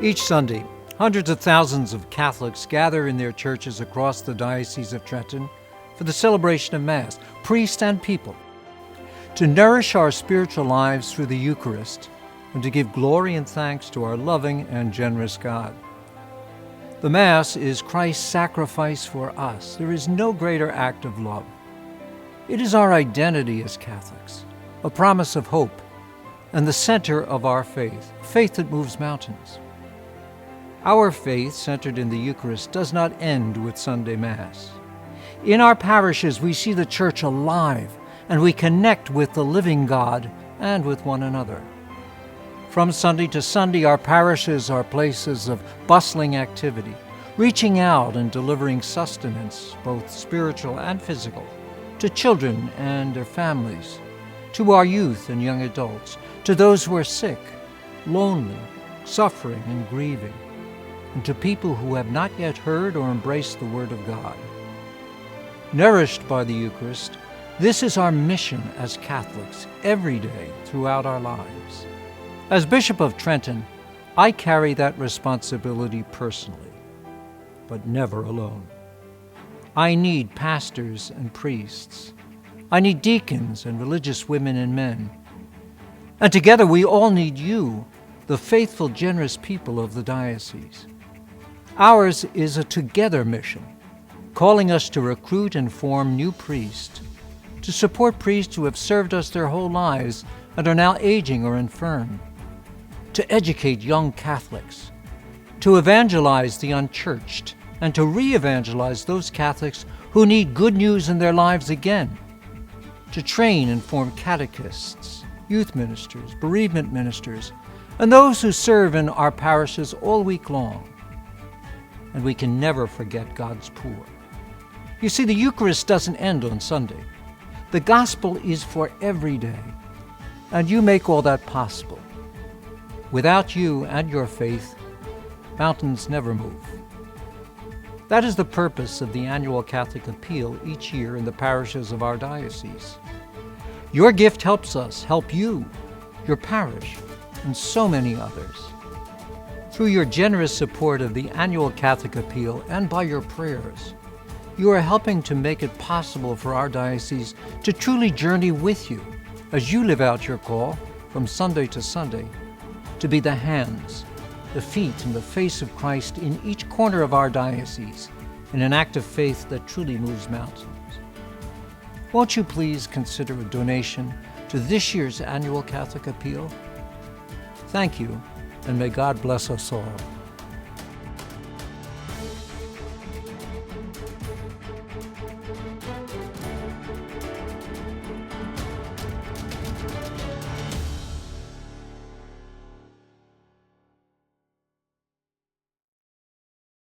Each Sunday, hundreds of thousands of Catholics gather in their churches across the Diocese of Trenton for the celebration of Mass, priest and people, to nourish our spiritual lives through the Eucharist and to give glory and thanks to our loving and generous God. The Mass is Christ's sacrifice for us. There is no greater act of love. It is our identity as Catholics, a promise of hope, and the center of our faith, faith that moves mountains. Our faith, centered in the Eucharist, does not end with Sunday Mass. In our parishes, we see the Church alive, and we connect with the living God and with one another. From Sunday to Sunday, our parishes are places of bustling activity, reaching out and delivering sustenance, both spiritual and physical, to children and their families, to our youth and young adults, to those who are sick, lonely, suffering, and grieving, and to people who have not yet heard or embraced the Word of God. Nourished by the Eucharist, this is our mission as Catholics every day throughout our lives. As Bishop of Trenton, I carry that responsibility personally, but never alone. I need pastors and priests. I need deacons and religious women and men. And together we all need you, the faithful, generous people of the diocese. Ours is a together mission, calling us to recruit and form new priests, to support priests who have served us their whole lives and are now aging or infirm, to educate young Catholics, to evangelize the unchurched, and to re-evangelize those Catholics who need good news in their lives again, to train and form catechists, youth ministers, bereavement ministers, and those who serve in our parishes all week long. And we can never forget God's poor. You see, the Eucharist doesn't end on Sunday. The gospel is for every day, and you make all that possible. Without you and your faith, mountains never move. That is the purpose of the annual Catholic Appeal each year in the parishes of our diocese. Your gift helps us help you, your parish, and so many others. Through your generous support of the annual Catholic Appeal and by your prayers, you are helping to make it possible for our diocese to truly journey with you as you live out your call from Sunday to Sunday to be the hands, the feet, and the face of Christ in each corner of our diocese in an act of faith that truly moves mountains. Won't you please consider a donation to this year's annual Catholic Appeal? Thank you, and may God bless us all.